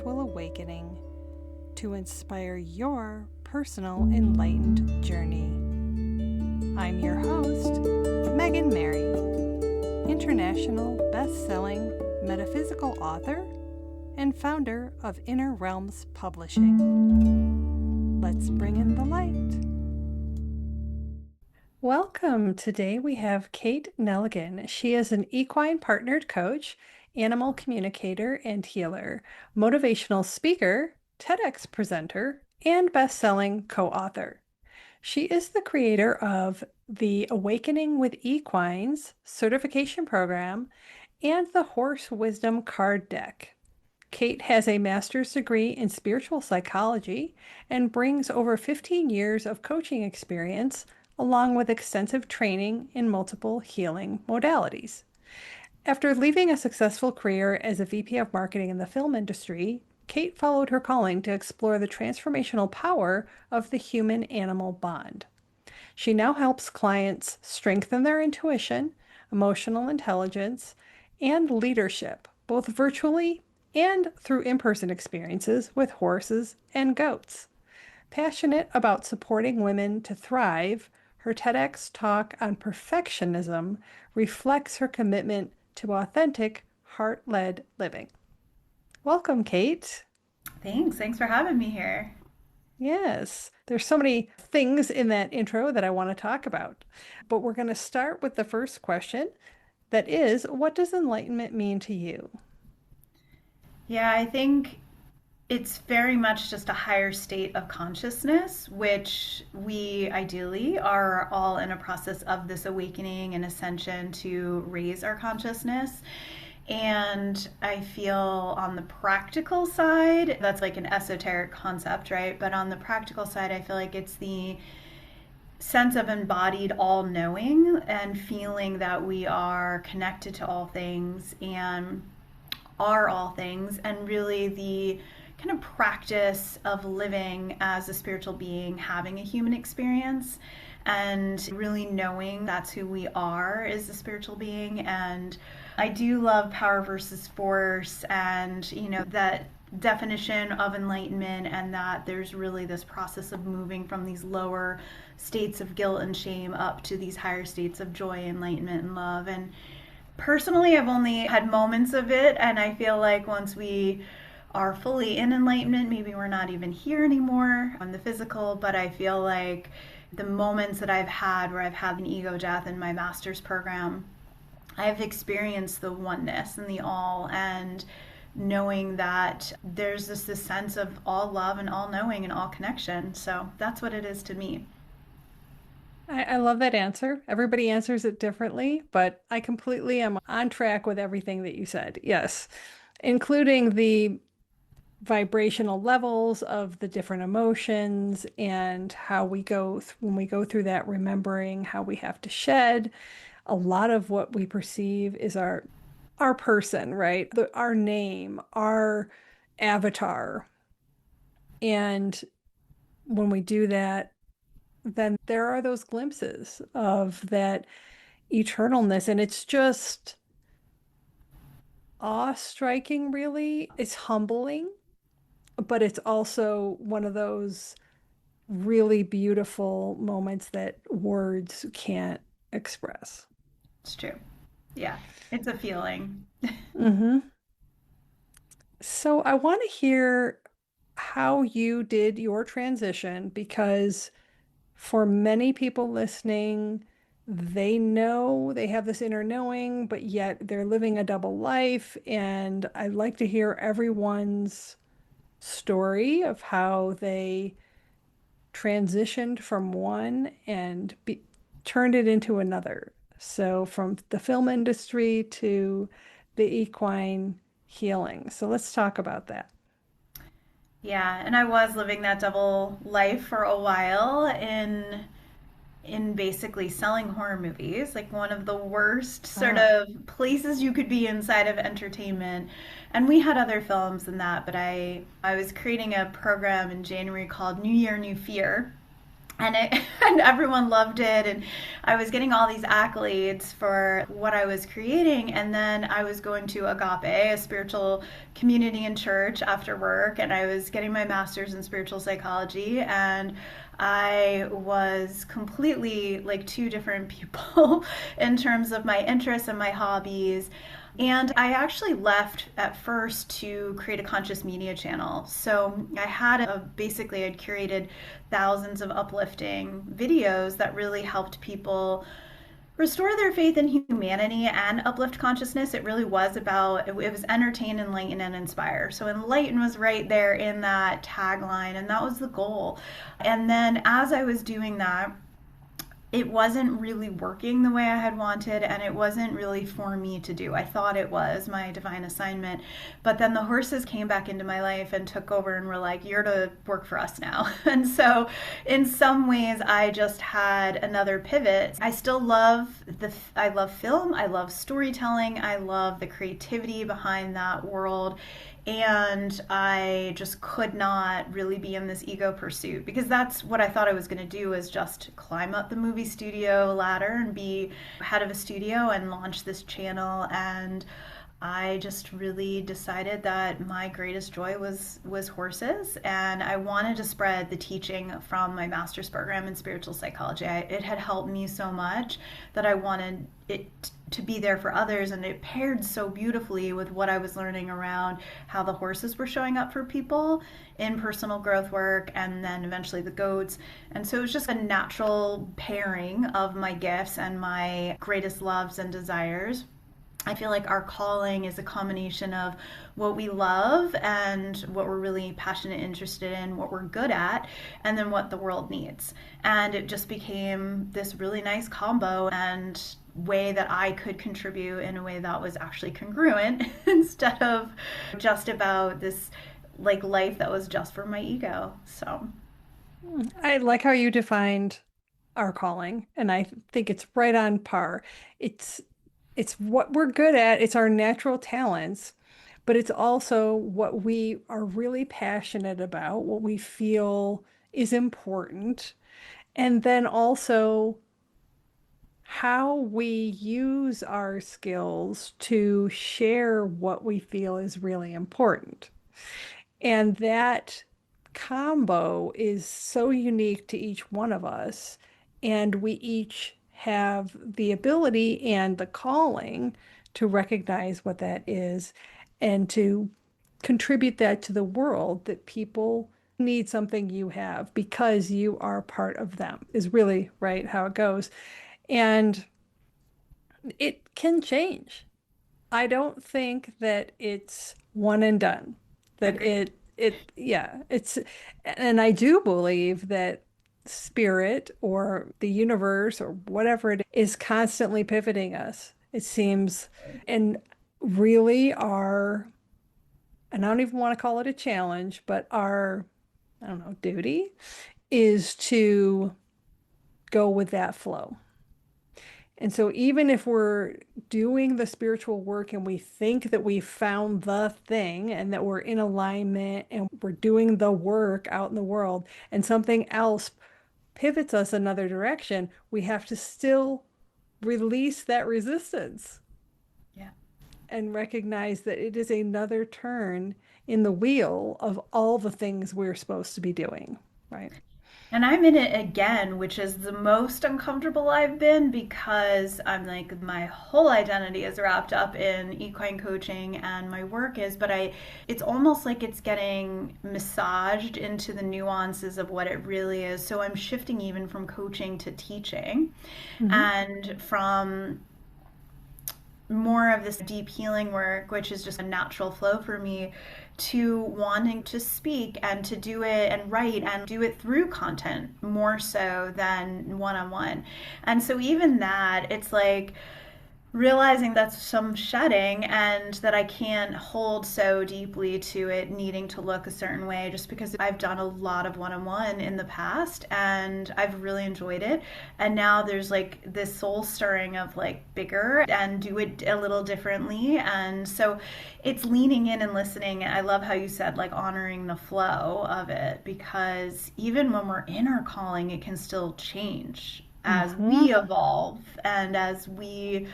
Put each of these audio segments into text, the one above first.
spiritual awakening to inspire your personal enlightened journey. I'm your host, Megan Mary, international best-selling metaphysical author and founder of Inner Realms Publishing. Let's bring in the light. Welcome. Today we have Kate Neligan. She is an equine partnered coach, animal communicator and healer, motivational speaker, TEDx presenter, and best-selling co-author. She is the creator of the Awakening with Equines Certification Program and the Horse Wisdom Card Deck. Kate has a master's degree in spiritual psychology and brings over 15 years of coaching experience along with extensive training in multiple healing modalities. After leaving a successful career as a VP of marketing in the film industry, Kate followed her calling to explore the transformational power of the human-animal bond. She now helps clients strengthen their intuition, emotional intelligence, and leadership, both virtually and through in-person experiences with horses and goats. Passionate about supporting women to thrive, her TEDx talk on perfectionism reflects her commitment to authentic, heart-led living. Welcome, Kate. Thanks for having me here. Yes, there's so many things in that intro that I want to talk about, but we're going to start with the first question. That is, what does enlightenment mean to you? Yeah, I think it's very much just a higher state of consciousness, which we ideally are all in a process of this awakening and ascension to raise our consciousness. And I feel on the practical side, that's like an esoteric concept, right? But on the practical side, I feel like it's the sense of embodied all knowing and feeling that we are connected to all things and are all things, and really the kind of practice of living as a spiritual being, having a human experience, and really knowing that's who we are as a spiritual being. And I do love power versus force, and that definition of enlightenment, and that there's really this process of moving from these lower states of guilt and shame up to these higher states of joy, enlightenment, and love. And personally, I've only had moments of it, and I feel like once we are fully in enlightenment, maybe we're not even here anymore on the physical. But I feel like the moments that I've had where I've had an ego death in my master's program, I've experienced the oneness and the all, and knowing that there's this sense of all love and all knowing and all connection. So that's what it is to me. I love that answer. Everybody answers it differently, but I completely am on track with everything that you said. Yes, including the vibrational levels of the different emotions and how we go when we go through that, remembering how we have to shed. A lot of what we perceive is our person, right? Our name, our avatar. And when we do that, then there are those glimpses of that eternalness. And it's just awe-striking, really. It's humbling, but it's also one of those really beautiful moments that words can't express. It's true. Yeah, it's a feeling. Mm-hmm. So I want to hear how you did your transition, because for many people listening, they know they have this inner knowing, but yet they're living a double life. And I'd like to hear everyone's story of how they transitioned from one and turned it into another. So from the film industry to the equine healing. So let's talk about that. Yeah, and I was living that double life for a while in basically selling horror movies, like one of the worst sort Ah, of places you could be inside of entertainment. And we had other films than that, but I was creating a program in January called New Year, New Fear. and everyone loved it, and I was getting all these accolades for what I was creating. And then I was going to Agape, a spiritual community in church, after work, and I was getting my master's in spiritual psychology, and I was completely like two different people in terms of my interests and my hobbies. And I actually left at first to create a conscious media channel. So I had basically I'd curated thousands of uplifting videos that really helped people restore their faith in humanity and uplift consciousness. It really was about, it was entertain, enlighten, and inspire. So enlighten was right there in that tagline, and that was the goal. And then as I was doing that, it wasn't really working the way I had wanted, and it wasn't really for me to do. I thought it was my divine assignment, but then the horses came back into my life and took over and were like, "You're to work for us now." And so, in some ways, I just had another pivot. I still love I love film, I love storytelling, I love the creativity behind that world, and I just could not really be in this ego pursuit, because that's what I thought I was going to do, is just climb up the movie studio ladder and be head of a studio and launch this channel. And I just really decided that my greatest joy was horses, and I wanted to spread the teaching from my master's program in spiritual psychology. It had helped me so much that I wanted it to be there for others, and it paired so beautifully with what I was learning around how the horses were showing up for people in personal growth work, and then eventually the goats. And so it was just a natural pairing of my gifts and my greatest loves and desires. I feel like our calling is a combination of what we love and what we're really passionate, interested in, what we're good at, and then what the world needs. And it just became this really nice combo and way that I could contribute in a way that was actually congruent instead of just about this like life that was just for my ego. So, I like how you defined our calling, and I think it's right on par. It's it's what we're good at, it's our natural talents, but it's also what we are really passionate about, what we feel is important, and then also how we use our skills to share what we feel is really important. And that combo is so unique to each one of us. And we each have the ability and the calling to recognize what that is and to contribute that to the world, that people need something you have because you are part of them, is really right how it goes. And it can change. I don't think that it's one and done. That agreed. yeah, and I do believe that spirit or the universe or whatever it is constantly pivoting us, it seems, and really and I don't even want to call it a challenge, but our, I don't know, duty is to go with that flow. And so even if we're doing the spiritual work and we think that we found the thing and that we're in alignment and we're doing the work out in the world and something else pivots us another direction, we have to still release that resistance Yeah. and recognize that it is another turn in the wheel of all the things we're supposed to be doing, right? And I'm in it again, which is the most uncomfortable I've been, because I'm like, my whole identity is wrapped up in equine coaching and my work is, but it's almost like it's getting massaged into the nuances of what it really is. So I'm shifting even from coaching to teaching, Mhm. and from more of this deep healing work, which is just a natural flow for me, to wanting to speak and to do it and write and do it through content more so than one on one. And so, even that, it's like, realizing that's some shedding and that I can't hold so deeply to it needing to look a certain way just because I've done a lot of one-on-one in the past and I've really enjoyed it. And now there's like this soul stirring of like bigger and do it a little differently. And so it's leaning in and listening. I love how you said like honoring the flow of it because even when we're in our calling, it can still change as Hmm. we evolve and as we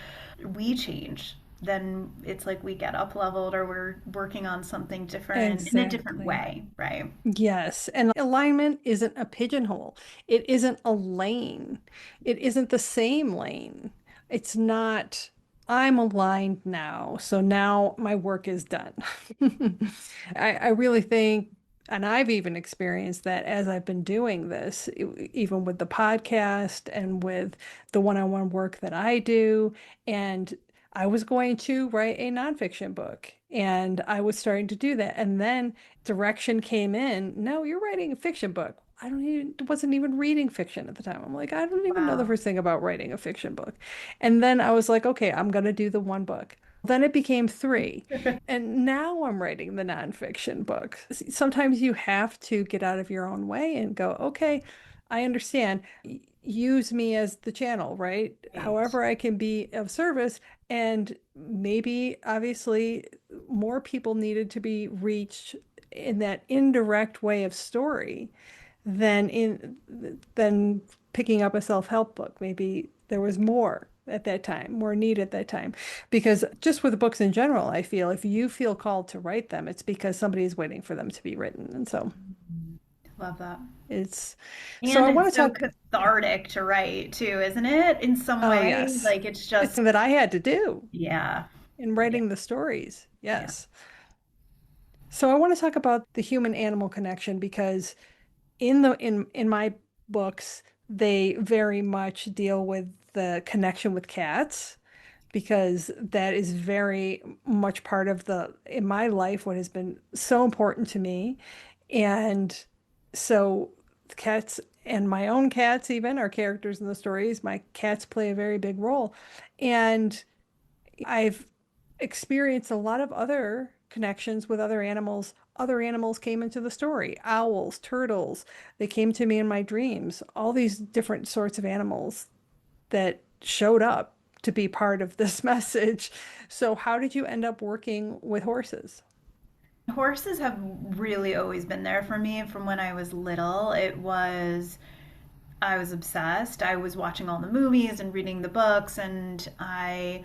change, then it's like we get up leveled or we're working on something different in a different Exactly. way, right? Yes, and alignment isn't a pigeonhole. It isn't a lane. It isn't the same lane. It's not, I'm aligned now, so now my work is done. I really think, and I've even experienced that as I've been doing this, even with the podcast and with the one-on-one work that I do, and I was going to write a nonfiction book, and I was starting to do that, and then direction came in. No, you're writing a fiction book. I don't even wasn't even reading fiction at the time. I'm like, I don't even know the Wow. first thing about writing a fiction book. And then I was like, okay, I'm gonna do the one book. Then it became three. And now I'm writing the nonfiction book. Sometimes you have to get out of your own way and go, okay, I understand. Use me as the channel, right? Right. However, I can be of service. And maybe, obviously, more people needed to be reached in that indirect way of story than picking up a self-help book. Maybe there was more at that time, more need at that time. Because just with books in general, I feel if you feel called to write them, it's because somebody is waiting for them to be written. And so Love that. it's so And I want it's to so talk. cathartic to write too, isn't it? In some Oh, way, yes. like it's It's just, something that I had to do yeah, in yeah, writing the stories. yeah. Yes. So I want to talk about the human animal connection because in my books, they very much deal with the connection with cats because that is very much part of the in my life what has been so important to me. And so cats and my own cats even are characters in the stories. My cats play a very big role. And I've experienced a lot of other connections with other animals. Other animals came into the story, owls, turtles. They came to me in my dreams, all these different sorts of animals that showed up to be part of this message. So, how did you end up working with horses? Horses have really always been there for me from when I was little. I was obsessed. I was watching all the movies and reading the books, and I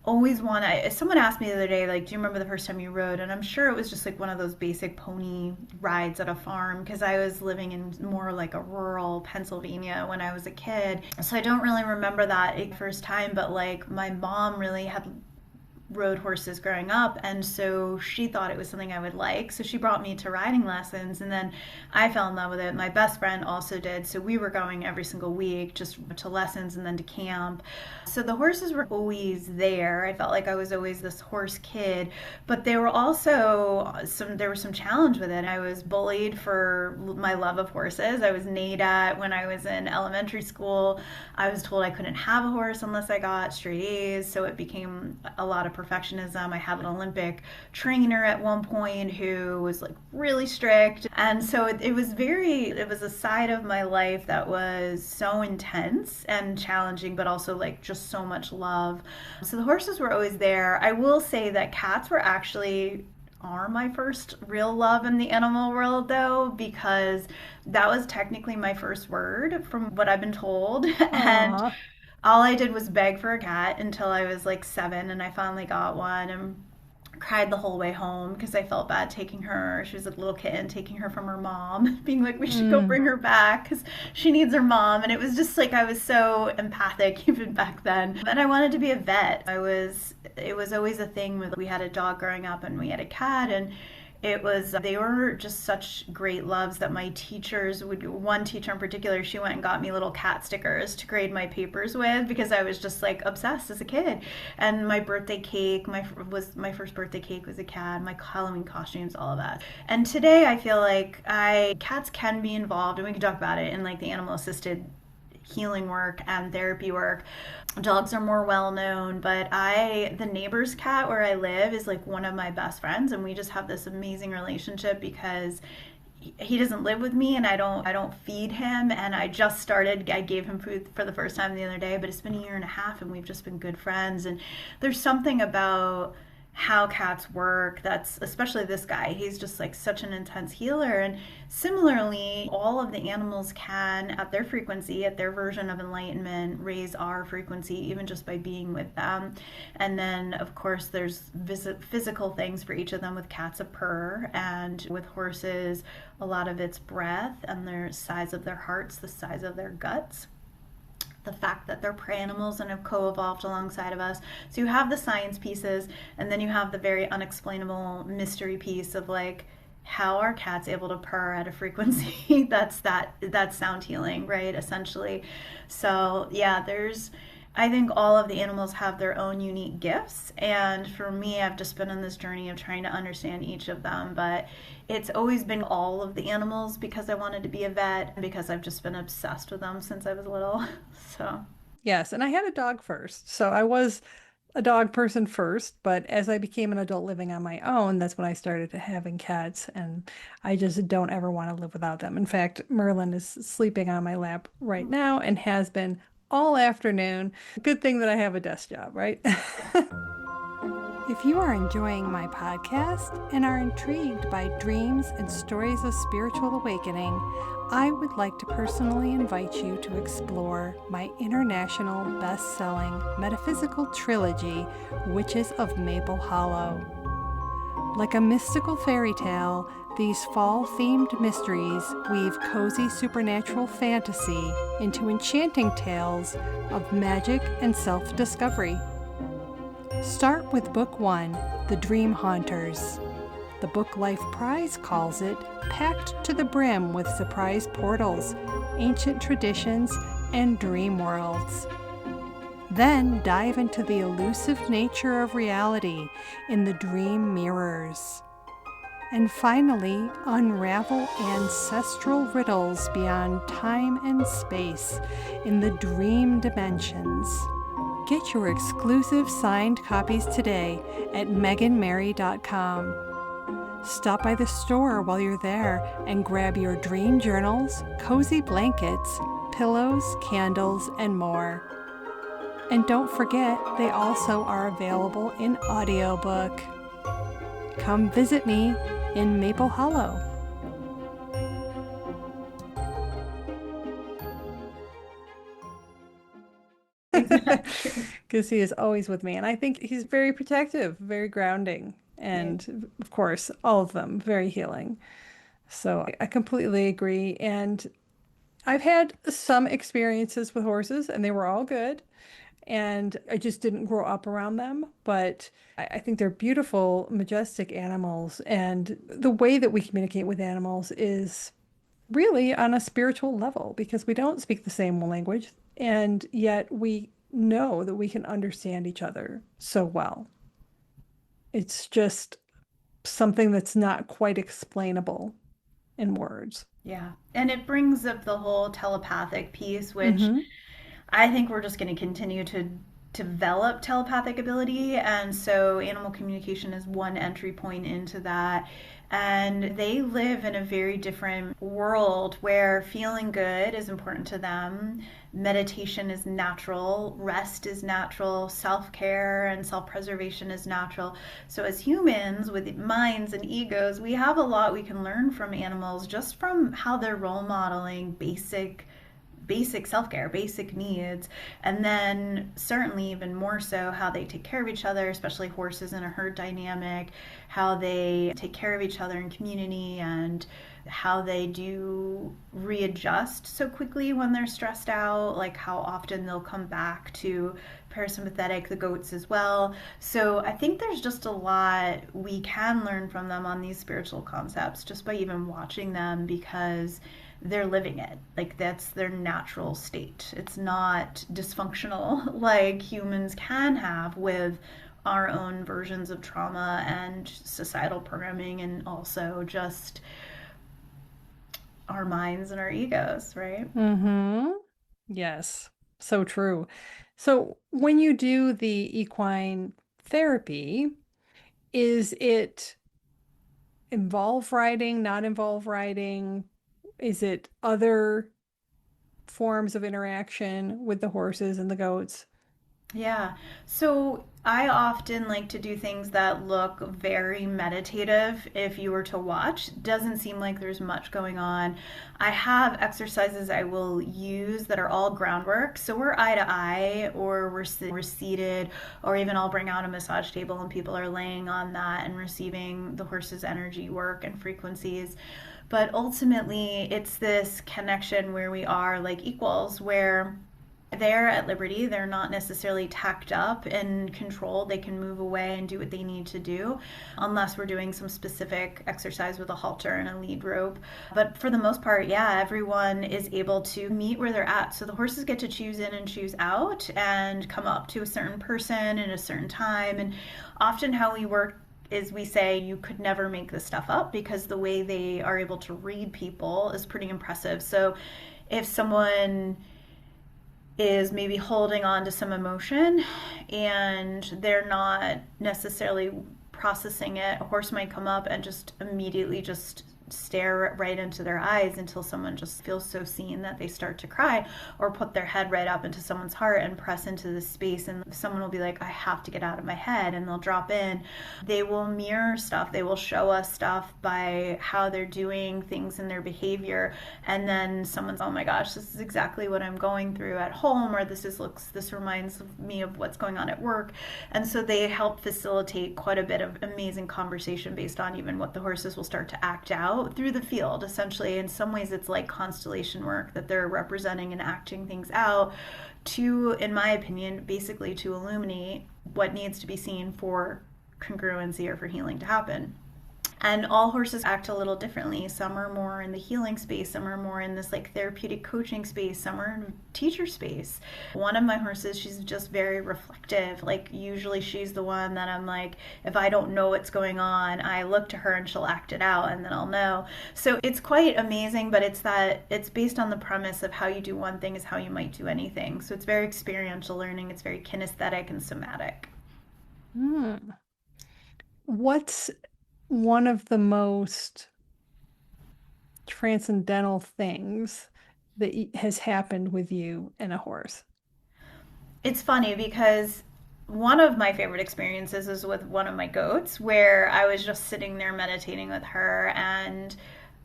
always want to. Someone asked me the other day, like, do you remember the first time you rode? And I'm sure it was just like one of those basic pony rides at a farm because I was living in more like a rural Pennsylvania when I was a kid. So I don't really remember that first time, but like my mom really had rode horses growing up, and so she thought it was something I would like. So she brought me to riding lessons, and then I fell in love with it. My best friend also did, so we were going every single week just to lessons and then to camp. So the horses were always there. I felt like I was always this horse kid, but there were also there was some challenge with it. I was bullied for my love of horses. I was neighed at when I was in elementary school. I was told I couldn't have a horse unless I got straight A's, so it became a lot of perfectionism. I had an Olympic trainer at one point who was like really strict. And so it was a side of my life that was so intense and challenging, but also like just so much love. So the horses were always there. I will say that cats were actually are my first real love in the animal world though because that was technically my first word from what I've been told and Aw. all I did was beg for a cat until I was like 7 and I finally got one and cried the whole way home because I felt bad taking her. She was a little kitten, taking her from her mom, being like, we should go Mm. bring her back because she needs her mom. And it was just like, I was so empathic even back then. And I wanted to be a vet. It was always a thing with, we had a dog growing up and we had a cat. And they were just such great loves that my teachers would, one teacher in particular, she went and got me little cat stickers to grade my papers with because I was just like obsessed as a kid. And my birthday cake, my first birthday cake was a cat, my Halloween costumes, all of that. And today I feel like I cats can be involved and we can talk about it in like the animal assisted healing work and therapy work. Dogs are more well known, but the neighbor's cat where I live is like one of my best friends, and we just have this amazing relationship because he doesn't live with me, and I don't feed him, and I gave him food for the first time the other day, but it's been a year and a half and we've just been good friends. And there's something about how cats work, that's especially this guy, he's just like such an intense healer. And similarly, all of the animals can, at their frequency, at their version of enlightenment, raise our frequency even just by being with them. And then of course there's physical things for each of them. With cats, a purr, and with horses, a lot of it's breath and their size of their hearts, the size of their guts, the fact that they're prey animals and have co-evolved alongside of us. So you have the science pieces, and then you have the very unexplainable mystery piece of like, how are cats able to purr at a frequency that's sound healing, right? Essentially. So yeah, I think all of the animals have their own unique gifts. And for me, I've just been on this journey of trying to understand each of them. But it's always been all of the animals because I wanted to be a vet and because I've just been obsessed with them since I was little. So, Yes, and I had a dog first. So I was a dog person first, but as I became an adult living on my own, that's when I started having cats, and I just don't ever want to live without them. In fact, Merlin is sleeping on my lap right now and has been all afternoon. Good thing that I have a desk job, right? If you are enjoying my podcast and are intrigued by dreams and stories of spiritual awakening, I would like to personally invite you to explore my international best-selling metaphysical trilogy, Witches of Maple Hollow. Like a mystical fairy tale, these fall-themed mysteries weave cozy supernatural fantasy into enchanting tales of magic and self-discovery. Start with Book 1, The Dream Haunters. The Book Life Prize calls it packed to the brim with surprise portals, ancient traditions, and dream worlds. Then dive into the elusive nature of reality in the Dream Mirrors. And finally, unravel ancestral riddles beyond time and space in the Dream Dimensions. Get your exclusive signed copies today at meganmary.com. Stop by the store while you're there and grab your dream journals, cozy blankets, pillows, candles, and more. And don't forget, they also are available in audiobook. Come visit me in Maple Hollow. exactly. Because he is always with me. And I think he's very protective, very grounding, Yeah. and of course, all of them very healing. So I completely agree. And I've had some experiences with horses, and they were all good. And I just didn't grow up around them. But I think they're beautiful, majestic animals. And the way that we communicate with animals is really on a spiritual level because we don't speak the same language, and yet we know that we can understand each other so well. It's just something that's not quite explainable in words. Yeah. And it brings up the whole telepathic piece, which Hmm. I think we're just going to continue to develop telepathic ability. And so animal communication is one entry point into that. And they live in a very different world where feeling good is important to them. Meditation is natural, rest is natural, self care and self preservation is natural. So, as humans with minds and egos, we have a lot we can learn from animals just from how they're role modeling basic self-care, basic needs, and then certainly even more so how they take care of each other, especially horses in a herd dynamic, how they take care of each other in community, and how they do readjust so quickly when they're stressed out, like how often they'll come back to parasympathetic, the goats as well. So I think there's just a lot we can learn from them on these spiritual concepts just by even watching them, because they're living it. Like that's their natural state. It's not dysfunctional like humans can have with our own versions of trauma and societal programming, and also just our minds and our egos, right? Hmm. Yes, so true. So when you do the equine therapy, is it involve riding, not involve riding? Is it other forms of interaction with the horses and the goats? Yeah. So I often like to do things that look very meditative if you were to watch. Doesn't seem like there's much going on. I have exercises I will use that are all groundwork. So we're eye to eye, or we're seated, or even I'll bring out a massage table and people are laying on that and receiving the horse's energy work and frequencies. But ultimately, it's this connection where we are like equals, where they're at liberty. They're not necessarily tacked up and controlled. They can move away and do what they need to do, unless we're doing some specific exercise with a halter and a lead rope. But for the most part, yeah, everyone is able to meet where they're at. So the horses get to choose in and choose out and come up to a certain person in a certain time. And often, how we work is we say you could never make this stuff up, because the way they are able to read people is pretty impressive. So if someone is maybe holding on to some emotion and they're not necessarily processing it, a horse might come up and just immediately just stare right into their eyes until someone just feels so seen that they start to cry, or put their head right up into someone's heart and press into this space, and someone will be like, I have to get out of my head, and they'll drop in. They will mirror stuff, they will show us stuff by how they're doing things in their behavior, and then someone's, oh my gosh, this is exactly what I'm going through at home, or this reminds me of what's going on at work. And so they help facilitate quite a bit of amazing conversation based on even what the horses will start to act out through the field. Essentially, in some ways, it's like constellation work that they're representing and acting things out to, in my opinion, basically to illuminate what needs to be seen for congruency or for healing to happen. And all horses act a little differently. Some are more in the healing space, some are more in this like therapeutic coaching space, some are in teacher space. One of my horses, she's just very reflective. Like usually she's the one that I'm like, if I don't know what's going on, I look to her and she'll act it out and then I'll know. So it's quite amazing, but it's based on the premise of how you do one thing is how you might do anything. So it's very experiential learning, it's very kinesthetic and somatic. Hmm. What's one of the most transcendental things that has happened with you and a horse? It's funny because one of my favorite experiences is with one of my goats, where I was just sitting there meditating with her and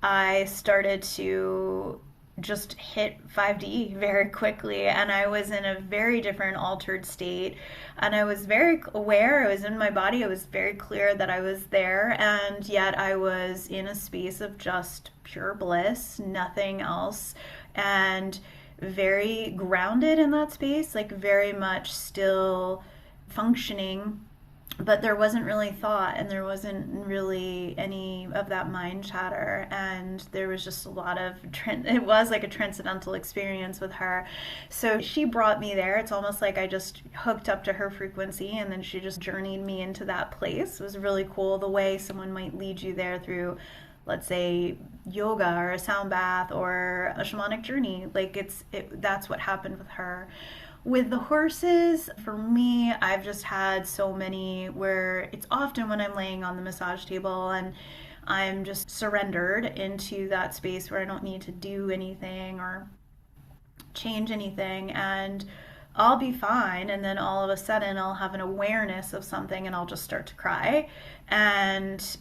I started to just hit 5D very quickly, and I was in a very different altered state, and I was very aware. I was in my body. It was very clear that I was there, and yet I was in a space of just pure bliss, nothing else, and very grounded in that space, like very much still functioning, but there wasn't really thought and there wasn't really any of that mind chatter, and there was just a lot of it was like a transcendental experience with her. So she brought me there. It's almost like I just hooked up to her frequency and then she just journeyed me into that place. It was really cool the way someone might lead you there through, let's say, yoga or a sound bath or a shamanic journey. Like that's what happened with her. With the horses, for me, I've just had so many where it's often when I'm laying on the massage table and I'm just surrendered into that space where I don't need to do anything or change anything, and I'll be fine, and then all of a sudden I'll have an awareness of something and I'll just start to cry. And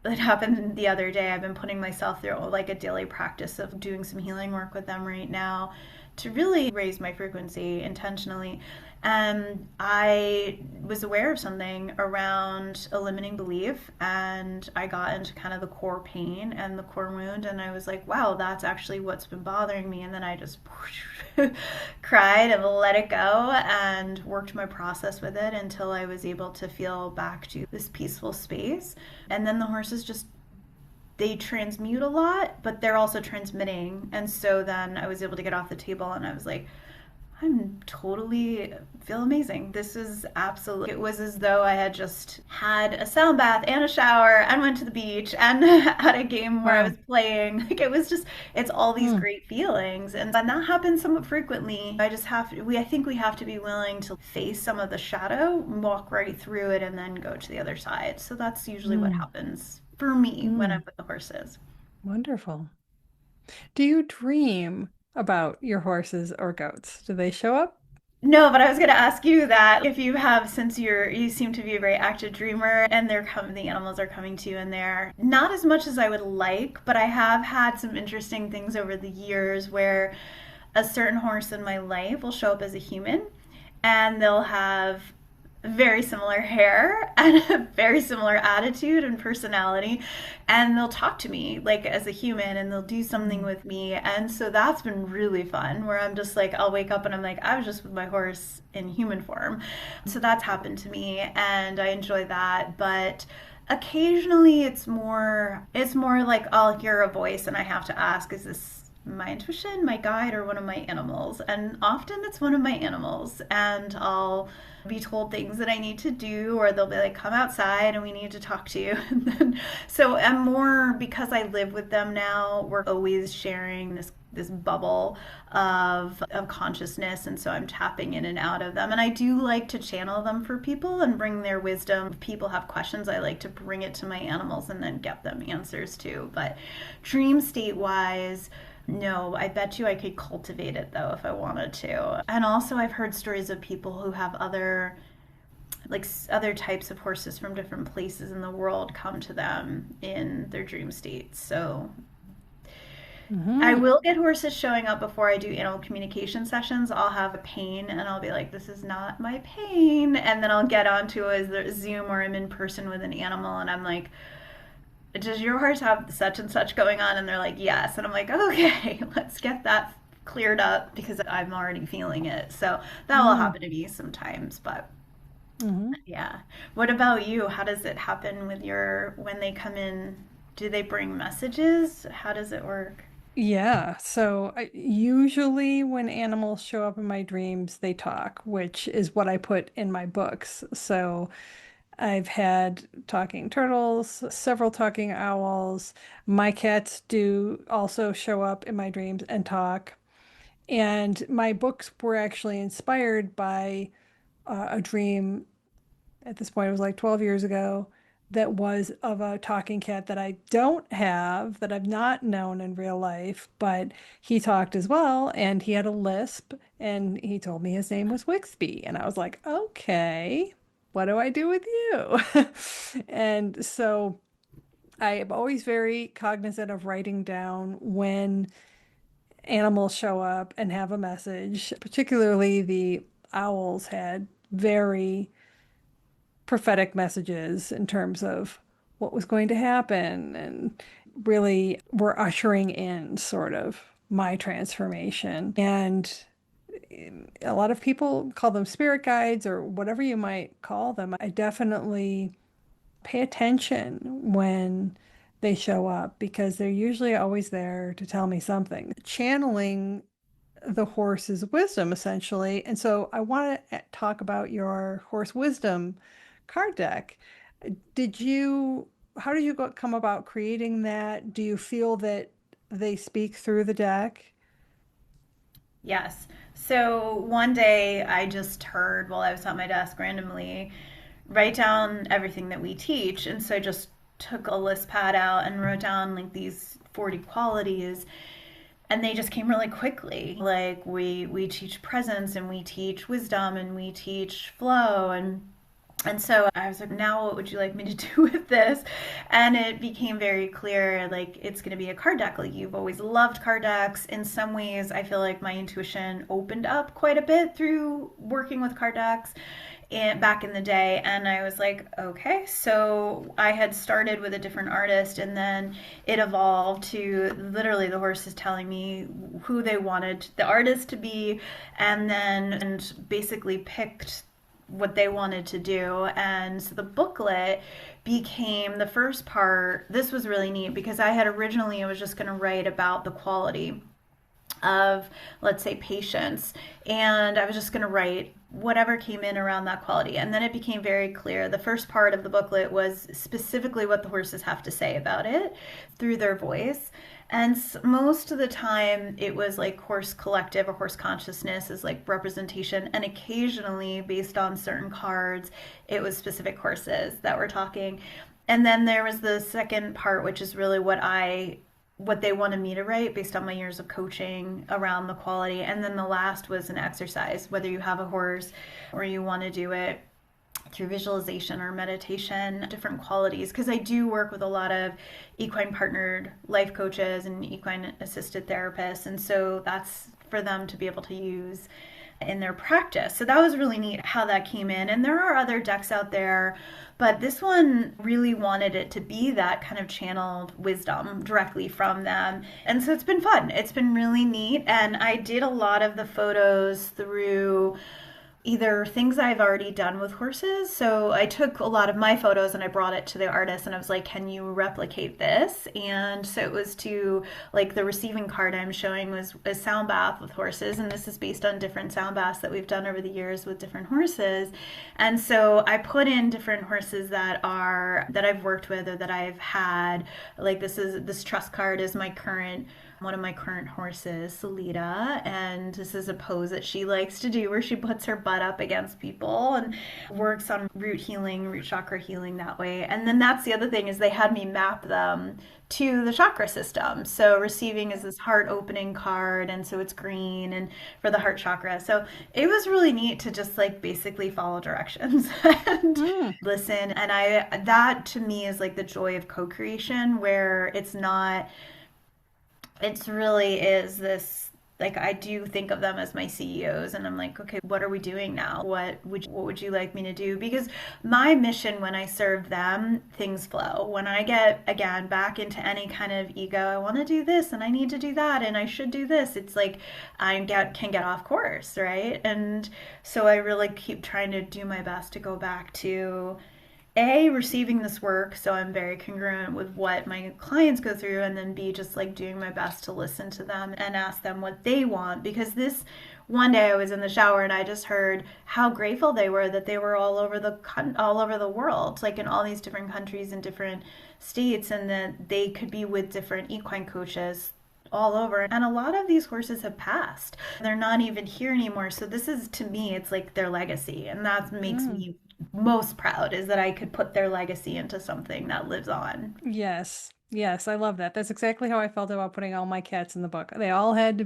it happened the other day. I've been putting myself through like a daily practice of doing some healing work with them right now to really raise my frequency intentionally. And I was aware of something around a limiting belief, and I got into kind of the core pain and the core wound, and I was like, wow, that's actually what's been bothering me. And then I just cried and let it go and worked my process with it until I was able to feel back to this peaceful space. And then the horses just, they transmute a lot, but they're also transmitting. And so then I was able to get off the table and I was like, I'm totally feel amazing. This is absolutely, it was as though I had just had a sound bath and a shower and went to the beach and had a game where I was Wow. playing. Like it was just, it's all these Mm, great feelings. And that happens somewhat frequently. I just have to, I think we have to be willing to face some of the shadow, walk right through it, and then go to the other side. So that's usually what mm, happens for me when I'm mm. with the horses. Wonderful. Do you dream about your horses or goats? Do they show up? No, but I was going to ask you that if you have, since you seem to be a very active dreamer, and the animals are coming to you, and they're not as much as I would like, but I have had some interesting things over the years where a certain horse in my life will show up as a human, and they'll have very similar hair and a very similar attitude and personality, and they'll talk to me like as a human, and they'll do something Mm, with me. And so that's been really fun, where I'm just like, I'll wake up and I'm like, I was just with my horse in human form. So that's happened to me, and I enjoy that. But occasionally it's more like I'll hear a voice and I have to ask, is this my intuition, my guide, or one of my animals? And often it's one of my animals, and I'll be told things that I need to do, or they'll be like, come outside and we need to talk to you. And then, so I'm more, because I live with them now, we're always sharing this bubble of consciousness, and so I'm tapping in and out of them. And I do like to channel them for people and bring their wisdom. If people have questions, I like to bring it to my animals and then get them answers too. But dream state wise, no, I bet you I could cultivate it though if I wanted to. And also, I've heard stories of people who have other types of horses from different places in the world come to them in their dream states. So I hmm will get horses showing up before I do animal communication sessions. I'll have a pain and I'll be like, this is not my pain. And then I'll get onto a Zoom or I'm in person with an animal and I'm like, does your horse have such and such going on? And they're like, yes. And I'm like, okay, let's get that cleared up because I'm already feeling it. So that will mm, happen to me sometimes. But hmm yeah. What about you? How does it happen with when they come in? Do they bring messages? How does it work? Yeah, so usually when animals show up in my dreams, they talk, which is what I put in my books. So I've had talking turtles, several talking owls. My cats do also show up in my dreams and talk. And my books were actually inspired by a dream at this point, it was like 12 years ago, that was of a talking cat that I don't have, that I've not known in real life, but he talked as well, and he had a lisp, and he told me his name was Wixby. And I was like, okay, what do I do with you? And so I am always very cognizant of writing down when animals show up and have a message. Particularly the owls had very prophetic messages in terms of what was going to happen, and really were ushering in sort of my transformation. And a lot of people call them spirit guides or whatever you might call them. I definitely pay attention when they show up because they're usually always there to tell me something. Channeling the horse's wisdom, essentially. And so I want to talk about your horse wisdom card deck. Did you, how did you come about creating that? Do you feel that they speak through the deck? Yes. So one day I just heard while I was at my desk randomly, write down everything that we teach. And so I just took a list pad out and wrote down like these 40 qualities, and they just came really quickly. Like we teach presence, and we teach wisdom, and we teach flow, and so I was like, now what would you like me to do with this? And it became very clear, like, it's going to be a card deck. Like, you've always loved card decks. In some ways, I feel like my intuition opened up quite a bit through working with card decks back in the day. And I was like, okay. So I had started with a different artist, and then it evolved to literally the horses telling me who they wanted the artist to be, and basically picked what they wanted to do. And so the booklet became the first part. This was really neat because I had originally, I was just going to write about the quality of, let's say, patience. And I was just going to write whatever came in around that quality. And then it became very clear. The first part of the booklet was specifically what the horses have to say about it through their voice. And most of the time, it was like horse collective or horse consciousness is like representation. And occasionally, based on certain cards, it was specific horses that were talking. And then there was the second part, which is really what they wanted me to write based on my years of coaching around the quality. And then the last was an exercise, whether you have a horse or you want to do it through visualization or meditation, different qualities. Because I do work with a lot of equine partnered life coaches and equine assisted therapists. And so that's for them to be able to use in their practice. So that was really neat how that came in. And there are other decks out there, but this one really wanted it to be that kind of channeled wisdom directly from them. And so it's been fun. It's been really neat. And I did a lot of the photos through either things I've already done with horses. So I took a lot of my photos and I brought it to the artist and I was like, can you replicate this? And so it was to like the receiving card I'm showing was a sound bath with horses. And this is based on different sound baths that we've done over the years with different horses. And so I put in different horses that I've worked with or that I've had. Like this trust card is my current one of my current horses, Salida, and this is a pose that she likes to do where she puts her butt up against people and works on root healing, root chakra healing that way. And then that's the other thing is they had me map them to the chakra system. So receiving is this heart opening card and so it's green and for the heart chakra. So it was really neat to just like basically follow directions and Mm. listen. And I that to me is like the joy of co-creation where it's really is this like I do think of them as my CEOs and I'm like, okay, what are we doing now? What would you like me to do? Because my mission when I serve them, things flow. When I get again back into any kind of ego, I want to do this and I need to do that and I should do this. It's like can get off course, right? And so I really keep trying to do my best to go back to receiving this work so I'm very congruent with what my clients go through and then B just like doing my best to listen to them and ask them what they want because this one day I was in the shower and I just heard how grateful they were that they were all over the world like in all these different countries and different states and that they could be with different equine coaches all over and a lot of these horses have passed, they're not even here anymore, so this is to me it's like their legacy and that makes Mm. me most proud is that I could put their legacy into something that lives on. Yes. Yes, I love that. That's exactly how I felt about putting all my cats in the book. All had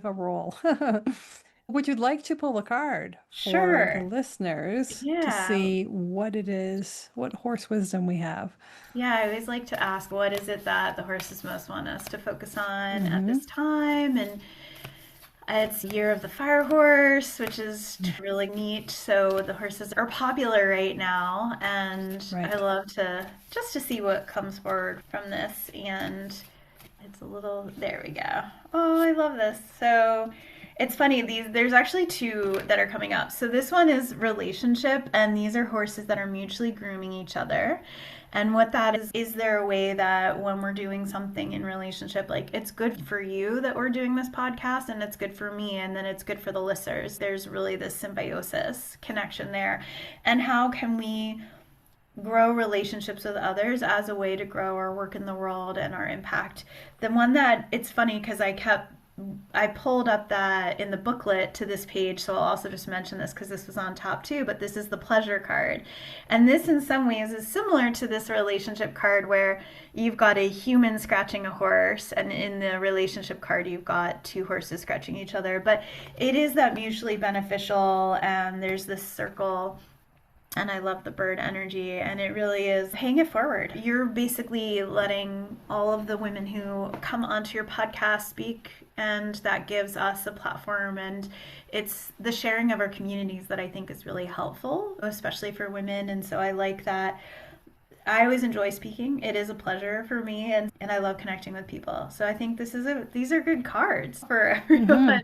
a role. Would you like to pull a card for the Sure. listeners to Yeah. see what it is, what horse wisdom we have? Yeah, I always like to ask what is it that the horses most want us to focus on at Mm-hmm. this time? And it's Year of the Fire Horse, which is really neat. So the horses are popular right now, and I Right. love to just to see what comes forward from this. And it's a little, there we go. Oh, I love this. So it's funny, there's actually two that are coming up. So this one is relationship, and these are horses that are mutually grooming each other. And what that is there a way that when we're doing something in relationship, like it's good for you that we're doing this podcast and it's good for me and then it's good for the listeners. There's really this symbiosis connection there. And how can we grow relationships with others as a way to grow our work in the world and our impact? The one that it's funny because I pulled up that in the booklet to this page, so I'll also just mention this because this was on top too, but this is the pleasure card. And this, in some ways, is similar to this relationship card where you've got a human scratching a horse, and in the relationship card, you've got two horses scratching each other. But it is that mutually beneficial, and there's this circle and I love the bird energy, and it really is paying it forward. You're basically letting all of the women who come onto your podcast speak, and that gives us a platform. And it's the sharing of our communities that I think is really helpful, especially for women. And so I like that. I always enjoy speaking. It is a pleasure for me, and I love connecting with people. So I think these are good cards for Mm-hmm.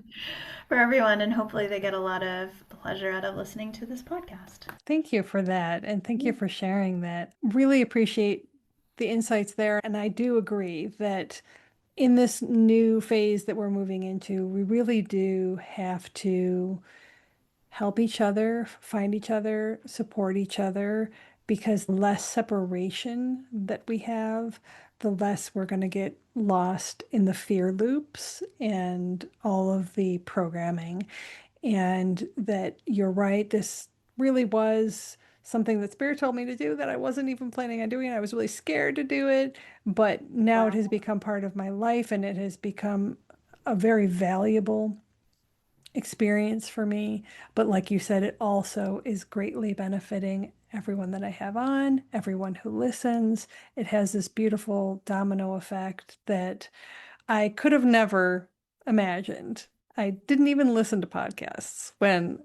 everyone, and hopefully they get a lot of pleasure out of listening to this podcast. Thank you for that. And thank you Yeah. for sharing that. Really appreciate the insights there. And I do agree that in this new phase that we're moving into, we really do have to help each other, find each other, support each other, because the less separation that we have, the less we're going to get lost in the fear loops and all of the programming. And that you're right, this really was something that Spirit told me to do that I wasn't even planning on doing. I was really scared to do it, but now it has Wow. become part of my life and it has become a very valuable experience for me. But like you said, it also is greatly benefiting everyone that I have on, everyone who listens. It has this beautiful domino effect that I could have never imagined. I didn't even listen to podcasts when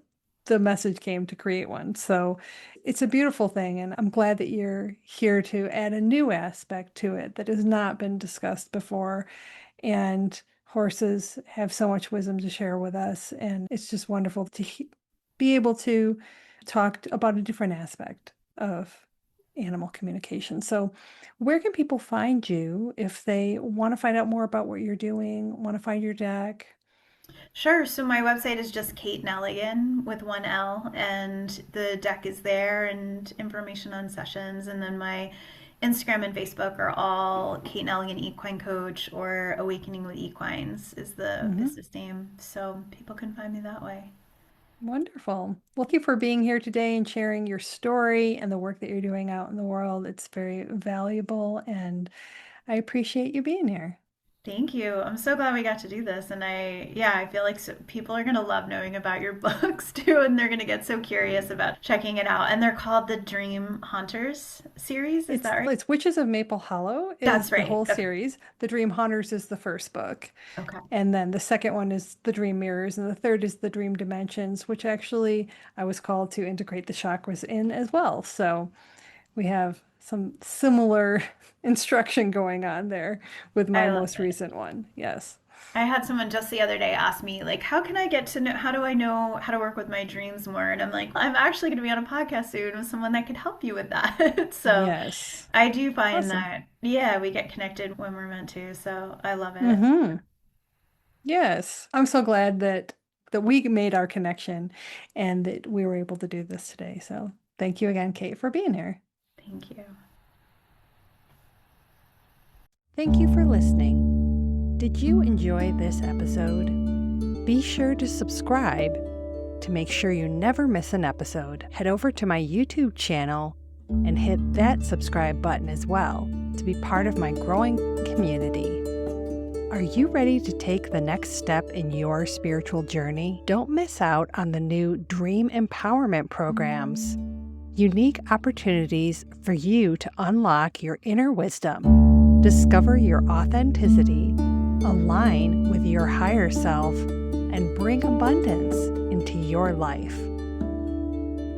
the message came to create one. So it's a beautiful thing. And I'm glad that you're here to add a new aspect to it that has not been discussed before. And horses have so much wisdom to share with us. And it's just wonderful to be able to talk about a different aspect of animal communication. So, where can people find you if they want to find out more about what you're doing, want to find your deck? Sure. So my website is just Kate Neligan with one L, and the deck is there and information on sessions. And then my Instagram and Facebook are all Kate Neligan Equine Coach or Awakening with Equines is the Hmm. business name. So people can find me that way. Wonderful. Thank you for being here today and sharing your story and the work that you're doing out in the world. It's very valuable, and I appreciate you being here. Thank you. I'm so glad we got to do this. And yeah, I feel like people are going to love knowing about your books too. And they're going to get so curious about checking it out. And they're called the Dream Hunters series. Is that right? It's Witches of Maple Hollow is That's the right. whole Okay. series. The Dream Hunters is the first book. Okay. And then the second one is the Dream Mirrors, and the third is the Dream Dimensions, which actually I was called to integrate the chakras in as well. So we have some similar instruction going on there with my I love most it. recent one. Yes. I had someone just the other day ask me, like, how can I get to know, how do I know how to work with my dreams more? And I'm like, I'm actually going to be on a podcast soon with someone that could help you with that. So Yes. I do find Awesome. that, yeah, we get connected when we're meant to. So I love it. Mm-hmm. Yes. I'm so glad that we made our connection and that we were able to do this today. So thank you again, Kate, for being here. Thank you. Thank you for listening. Did you enjoy this episode? Be sure to subscribe to make sure you never miss an episode. Head over to my YouTube channel and hit that subscribe button as well to be part of my growing community. Are you ready to take the next step in your spiritual journey? Don't miss out on the new Dream Empowerment programs. Unique opportunities for you to unlock your inner wisdom, discover your authenticity, align with your higher self, and bring abundance into your life.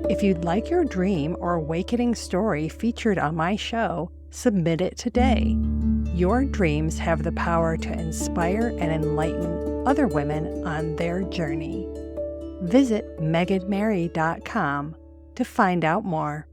If you'd like your dream or awakening story featured on my show, submit it today. Your dreams have the power to inspire and enlighten other women on their journey. Visit meganmary.com to find out more.